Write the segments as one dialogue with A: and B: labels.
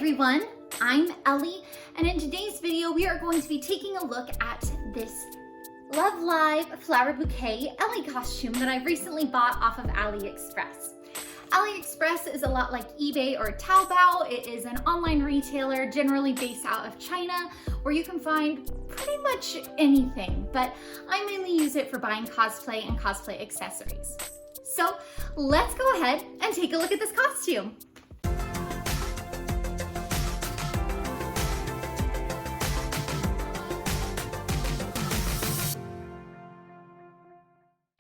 A: everyone, I'm Ellie, and in today's video we are going to be taking a look at this Love Live Flower Bouquet Ellie costume that I recently bought off of AliExpress. AliExpress is a lot like eBay or Taobao. It is an online retailer generally based out of China where you can find pretty much anything, but I mainly use it for buying cosplay and cosplay accessories. So let's go ahead and take a look at this costume.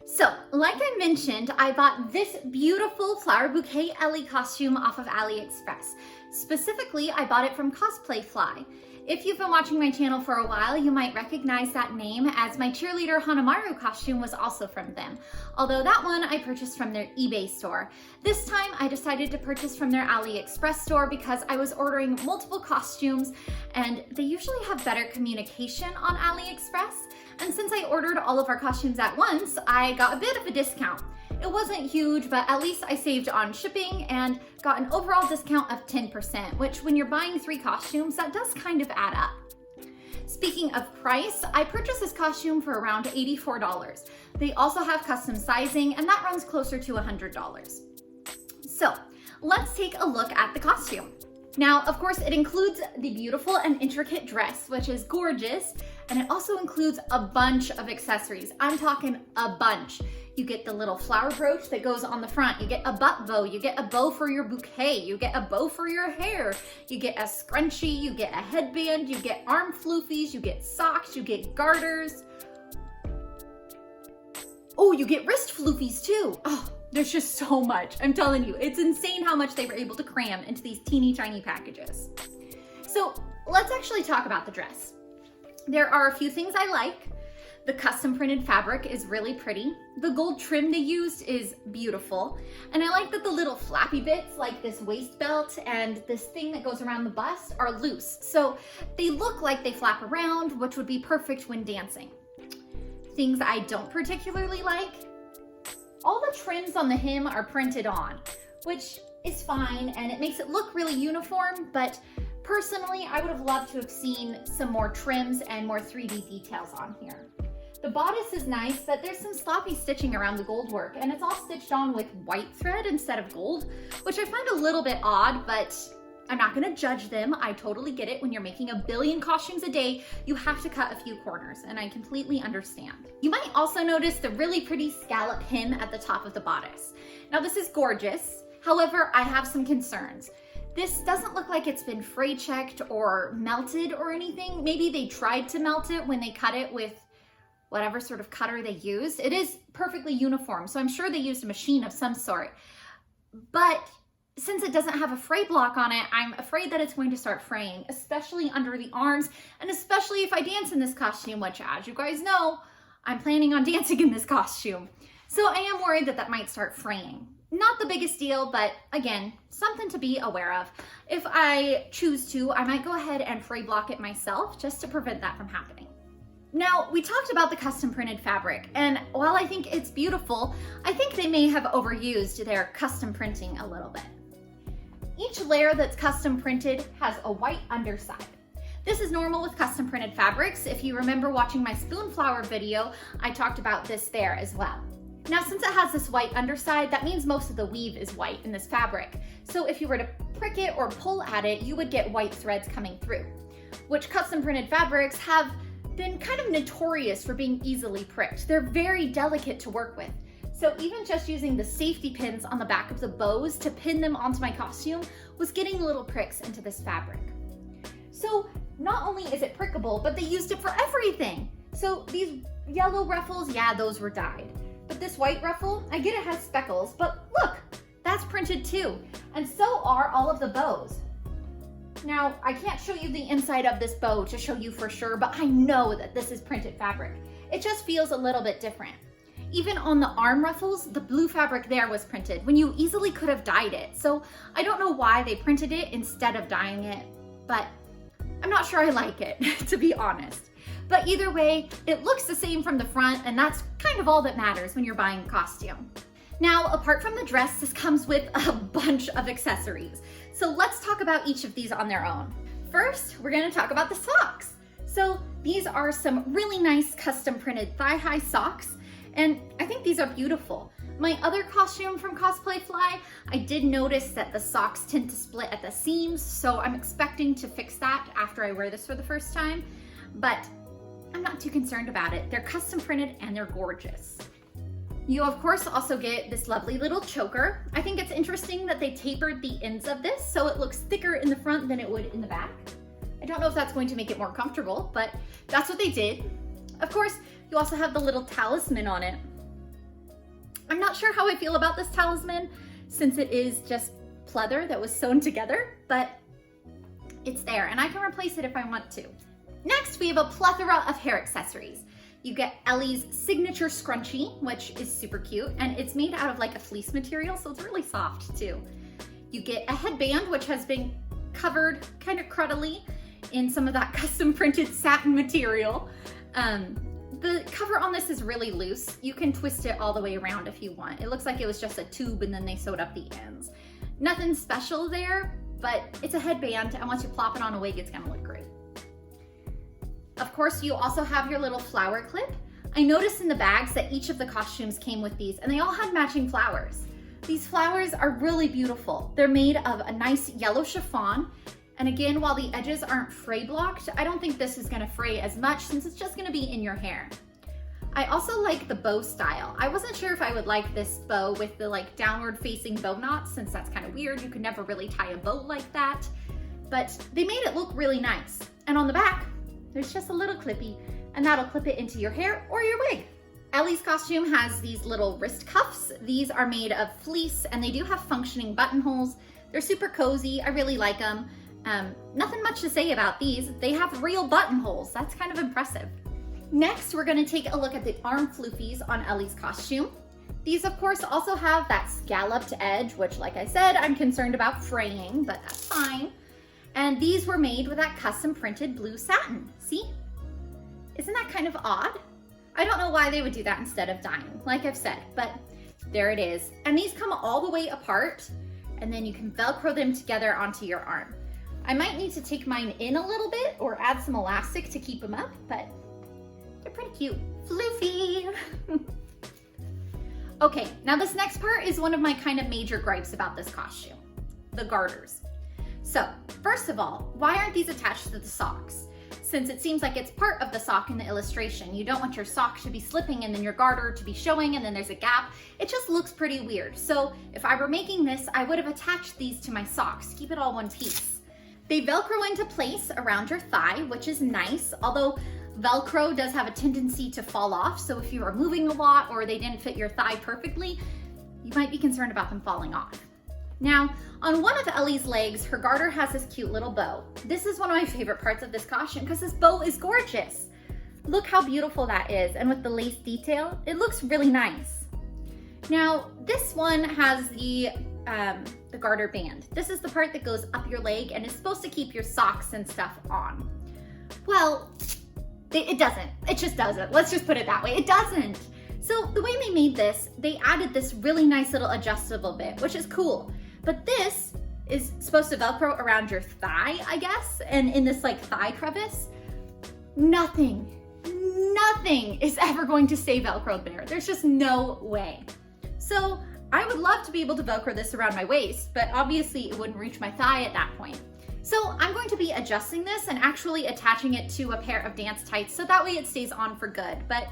A: So, like I mentioned, I bought this beautiful Flower Bouquet Ellie costume off of AliExpress. Specifically, I bought it from Cosplay. If you've been watching my channel for a while, you might recognize that name as my cheerleader Hanamaru costume was also from them. Although that one I purchased from their eBay store. This time I decided to purchase from their AliExpress store because I was ordering multiple costumes and they usually have better communication on AliExpress. And since I ordered all of our costumes at once, I got a bit of a discount. It wasn't huge, but at least I saved on shipping and got an overall discount of 10%, which when you're buying 3 costumes, that does kind of add up. Speaking of price, I purchased this costume for around $84. They also have custom sizing, and that runs closer to $100. So let's take a look at the costume. Now, of course, it includes the beautiful and intricate dress, which is gorgeous, and it also includes a bunch of accessories. I'm talking a bunch. You get the little flower brooch that goes on the front, you get a butt bow, you get a bow for your bouquet, you get a bow for your hair, you get a scrunchie, you get a headband, you get arm floofies, you get socks, you get garters. Oh, you get wrist floofies too. Oh, there's just so much. I'm telling you, it's insane how much they were able to cram into these teeny tiny packages. So let's actually talk about the dress. There are a few things I like. The custom printed fabric is really pretty. The gold trim they used is beautiful. And I like that the little flappy bits like this waist belt and this thing that goes around the bust are loose. So they look like they flap around, which would be perfect when dancing. Things I don't particularly like. All the trims on the hem are printed on, which is fine and it makes it look really uniform, but personally, I would have loved to have seen some more trims and more 3D details on here. The bodice is nice, but there's some sloppy stitching around the gold work, and it's all stitched on with white thread instead of gold, which I find a little bit odd, but I'm not gonna judge them. I totally get it. When you're making a billion costumes a day, you have to cut a few corners, and I completely understand. You might also notice the really pretty scallop hem at the top of the bodice. Now, this is gorgeous. However, I have some concerns. This doesn't look like it's been fray checked or melted or anything. Maybe they tried to melt it when they cut it with whatever sort of cutter they used. It is perfectly uniform, so I'm sure they used a machine of some sort. But since it doesn't have a fray block on it, I'm afraid that it's going to start fraying, especially under the arms, and especially if I dance in this costume, which, as you guys know, I'm planning on dancing in this costume. So I am worried that that might start fraying. Not the biggest deal, but again, something to be aware of. If I choose to, I might go ahead and fray block it myself just to prevent that from happening. Now, we talked about the custom printed fabric, and while I think it's beautiful, I think they may have overused their custom printing a little bit. Each layer that's custom printed has a white underside. This is normal with custom printed fabrics. If you remember watching my spoonflower video, I talked about this there as well. Now, since it has this white underside, that means most of the weave is white in this fabric. So if you were to prick it or pull at it, you would get white threads coming through, which custom printed fabrics have been kind of notorious for being easily pricked. They're very delicate to work with. So even just using the safety pins on the back of the bows to pin them onto my costume was getting little pricks into this fabric. So not only is it prickable, but they used it for everything. So these yellow ruffles, yeah, those were dyed. But this white ruffle, I get it has speckles, but look, that's printed too. And so are all of the bows. Now, I can't show you the inside of this bow to show you for sure, but I know that this is printed fabric. It just feels a little bit different. Even on the arm ruffles, the blue fabric there was printed when you easily could have dyed it. So I don't know why they printed it instead of dyeing it, but I'm not sure I like it, to be honest. But either way, it looks the same from the front, and that's kind of all that matters when you're buying a costume. Now, apart from the dress, this comes with a bunch of accessories. So let's talk about each of these on their own. First, we're gonna talk about the socks. So these are some really nice custom printed thigh-high socks, and I think these are beautiful. My other costume from Cosplay Fly, I did notice that the socks tend to split at the seams, so I'm expecting to fix that after I wear this for the first time, but I'm not too concerned about it. They're custom printed and they're gorgeous. You of course also get this lovely little choker. I think it's interesting that they tapered the ends of this so it looks thicker in the front than it would in the back. I don't know if that's going to make it more comfortable, but that's what they did. Of course, you also have the little talisman on it. I'm not sure how I feel about this talisman since it is just pleather that was sewn together, but it's there and I can replace it if I want to. Next, we have a plethora of hair accessories. You get Ellie's signature scrunchie, which is super cute, and it's made out of like a fleece material, so it's really soft too. You get a headband, which has been covered kind of cruddily in some of that custom printed satin material. The cover on this is really loose. You can twist it all the way around if you want. It looks like it was just a tube and then they sewed up the ends. Nothing special there, but it's a headband, and once you plop it on a wig, it's gonna look great. Of course, you also have your little flower clip. I noticed in the bags that each of the costumes came with these, and they all had matching flowers. These flowers are really beautiful. They're made of a nice yellow chiffon, and again, while the edges aren't fray blocked, I don't think this is gonna fray as much since it's just gonna be in your hair. I also like the bow style. I wasn't sure if I would like this bow with the like downward facing bow knots since that's kind of weird. You could never really tie a bow like that, but they made it look really nice. And on the back, there's just a little clippy, and that'll clip it into your hair or your wig. Ellie's costume has these little wrist cuffs. These are made of fleece, and they do have functioning buttonholes. They're super cozy. I really like them. Nothing much to say about these. They have real buttonholes. That's kind of impressive. Next, we're gonna take a look at the arm floofies on Ellie's costume. These, of course, also have that scalloped edge, which, like I said, I'm concerned about fraying, but that's fine. And these were made with that custom printed blue satin. See? Isn't that kind of odd? I don't know why they would do that instead of dyeing, like I've said, but there it is. And these come all the way apart, and then you can Velcro them together onto your arm. I might need to take mine in a little bit or add some elastic to keep them up, but they're pretty cute. Floofy! Okay, now this next part is one of my kind of major gripes about this costume, the garters. So, first of all, why aren't these attached to the socks? Since it seems like it's part of the sock in the illustration. You don't want your sock to be slipping and then your garter to be showing and then there's a gap. It just looks pretty weird. So if I were making this, I would have attached these to my socks, keep it all one piece. They Velcro into place around your thigh, which is nice, although Velcro does have a tendency to fall off. So if you are moving a lot or they didn't fit your thigh perfectly, you might be concerned about them falling off. Now, on one of Ellie's legs, her garter has this cute little bow. This is one of my favorite parts of this costume because this bow is gorgeous. Look how beautiful that is, and with the lace detail, it looks really nice. Now, this one has the garter band. This is the part that goes up your leg and is supposed to keep your socks and stuff on. Well, it doesn't. It just doesn't. Let's just put it that way. It doesn't. So the way they made this, they added this really nice little adjustable bit, which is cool. But this is supposed to Velcro around your thigh, I guess, and in this like thigh crevice. Nothing is ever going to stay Velcroed there. There's just no way. So I would love to be able to Velcro this around my waist, but obviously it wouldn't reach my thigh at that point. So I'm going to be adjusting this and actually attaching it to a pair of dance tights so that way it stays on for good. But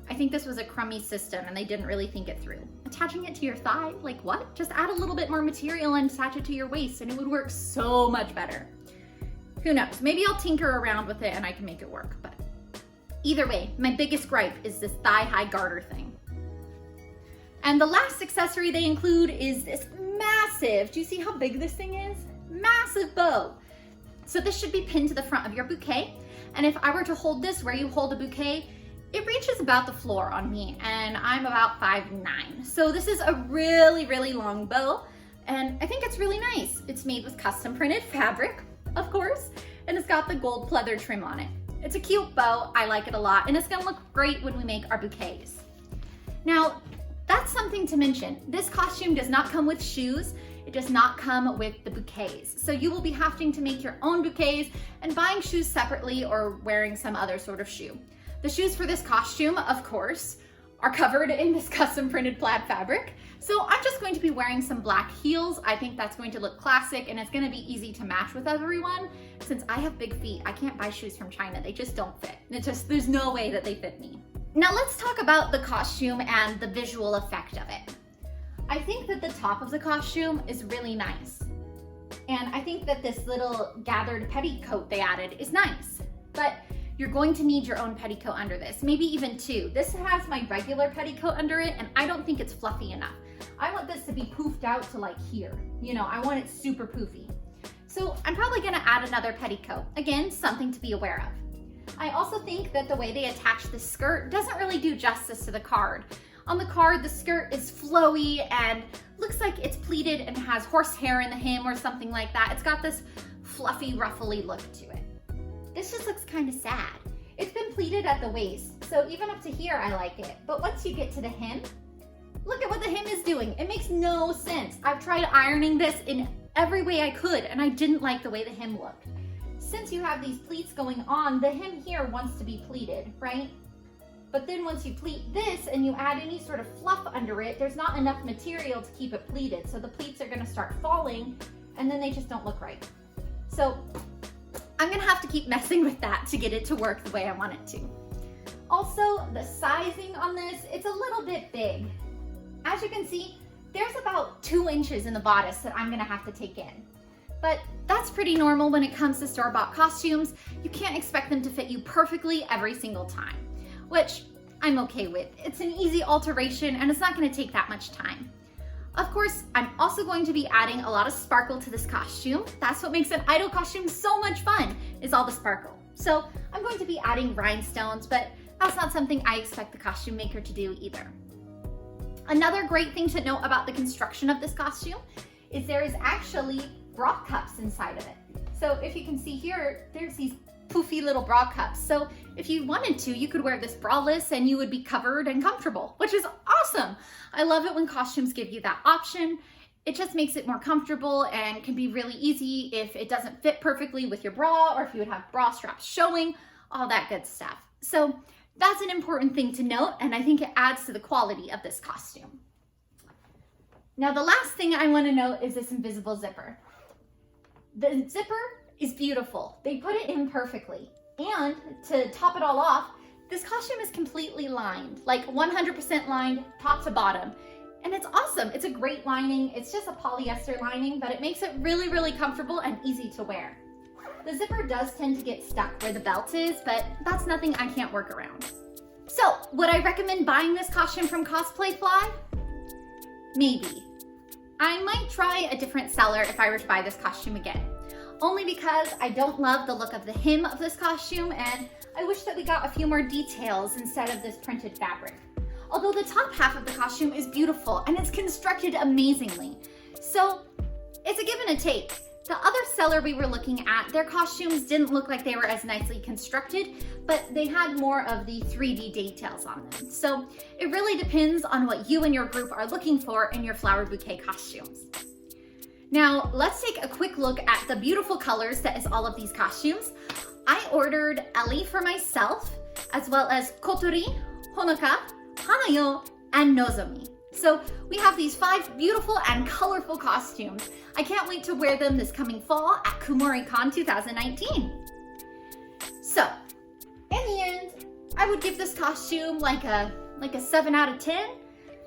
A: I think this was a crummy system and they didn't really think it through. Attaching it to your thigh, like what? Just add a little bit more material and attach it to your waist and it would work so much better. Who knows? Maybe I'll tinker around with it and I can make it work, but either way, my biggest gripe is this thigh-high garter thing. And the last accessory they include is this massive, do you see how big this thing is? Massive bow. So this should be pinned to the front of your bouquet. And if I were to hold this where you hold a bouquet, it reaches about the floor on me and I'm about 5'9". So this is a really, really long bow and I think it's really nice. It's made with custom printed fabric, of course, and it's got the gold pleather trim on it. It's a cute bow, I like it a lot, and it's gonna look great when we make our bouquets. Now, that's something to mention. This costume does not come with shoes. It does not come with the bouquets. So you will be having to make your own bouquets and buying shoes separately or wearing some other sort of shoe. The shoes for this costume, of course, are covered in this custom printed plaid fabric. So I'm just going to be wearing some black heels. I think that's going to look classic and it's going to be easy to match with everyone. Since I have big feet, I can't buy shoes from China. They just don't fit. There's no way that they fit me. Now let's talk about the costume and the visual effect of it. I think that the top of the costume is really nice. And I think that this little gathered petticoat they added is nice. But you're going to need your own petticoat under this, maybe even two. This has my regular petticoat under it and I don't think it's fluffy enough. I want this to be poofed out to like here. You know, I want it super poofy. So I'm probably gonna add another petticoat. Again, something to be aware of. I also think that the way they attach the skirt doesn't really do justice to the card. On the card, the skirt is flowy and looks like it's pleated and has horsehair in the hem or something like that. It's got this fluffy, ruffly look to it. This just looks kind of sad. It's been pleated at the waist, so even up to here I like it. But once you get to the hem, look at what the hem is doing. It makes no sense. I've tried ironing this in every way I could and I didn't like the way the hem looked. Since you have these pleats going on, the hem here wants to be pleated, right? But then once you pleat this and you add any sort of fluff under it, there's not enough material to keep it pleated. So the pleats are gonna start falling and then they just don't look right. So I'm gonna have to keep messing with that to get it to work the way I want it to. Also, the sizing on this, it's a little bit big. As you can see, there's about 2 inches in the bodice that I'm gonna have to take in. But that's pretty normal when it comes to store-bought costumes. You can't expect them to fit you perfectly every single time, which I'm okay with. It's an easy alteration and it's not gonna take that much time. Of course, I'm also going to be adding a lot of sparkle to this costume. That's what makes an idol costume so much fun, is all the sparkle. So I'm going to be adding rhinestones, but that's not something I expect the costume maker to do either. Another great thing to note about the construction of this costume is there is actually bra cups inside of it. So if you can see here, there's these poofy little bra cups. So if you wanted to, you could wear this braless and you would be covered and comfortable, which is awesome. I love it when costumes give you that option. It just makes it more comfortable and can be really easy if it doesn't fit perfectly with your bra or if you would have bra straps showing, all that good stuff. So that's an important thing to note and I think it adds to the quality of this costume. Now the last thing I want to note is this invisible zipper. The zipper is beautiful. They put it in perfectly. And to top it all off, this costume is completely lined, like 100% lined top to bottom. And it's awesome. It's a great lining. It's just a polyester lining, but it makes it really, really comfortable and easy to wear. The zipper does tend to get stuck where the belt is, but that's nothing I can't work around. So, would I recommend buying this costume from Cosplay Fly? Maybe. I might try a different seller if I were to buy this costume again. Only because I don't love the look of the hem of this costume and I wish that we got a few more details instead of this printed fabric. Although the top half of the costume is beautiful and it's constructed amazingly. So it's a give and a take. The other seller we were looking at, their costumes didn't look like they were as nicely constructed, but they had more of the 3D details on them. So it really depends on what you and your group are looking for in your Flower Bouquet costumes. Now, let's take a quick look at the beautiful colors that is all of these costumes. I ordered Ellie for myself, as well as Kotori, Honoka, Hanayo, and Nozomi. So we have these 5 beautiful and colorful costumes. I can't wait to wear them this coming fall at KumoriCon 2019. So, in the end, I would give this costume like a 7 out of 10.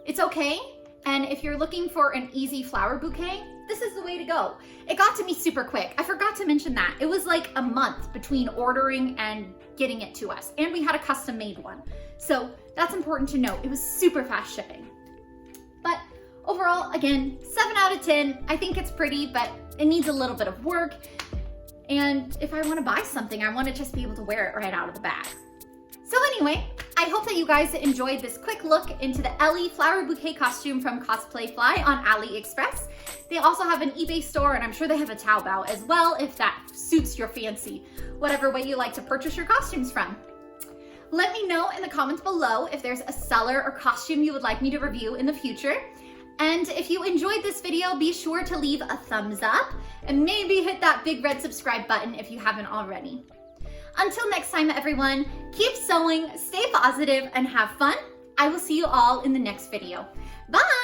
A: It's okay, and if you're looking for an easy flower bouquet, this is the way to go. It got to me super quick. I forgot to mention that. It was like a month between ordering and getting it to us, and we had a custom made one. So that's important to note. It was super fast shipping. But overall, again, 7 out of 10. I think it's pretty, but it needs a little bit of work. And if I want to buy something, I want to just be able to wear it right out of the bag. So anyway, I hope that you guys enjoyed this quick look into the Ellie Flower Bouquet costume from Cosplay Fly on AliExpress. They also have an eBay store, and I'm sure they have a Taobao as well if that suits your fancy, whatever way you like to purchase your costumes from. Let me know in the comments below if there's a seller or costume you would like me to review in the future. And if you enjoyed this video, be sure to leave a thumbs up and maybe hit that big red subscribe button if you haven't already. Until next time, everyone, keep sewing, stay positive, and have fun. I will see you all in the next video. Bye!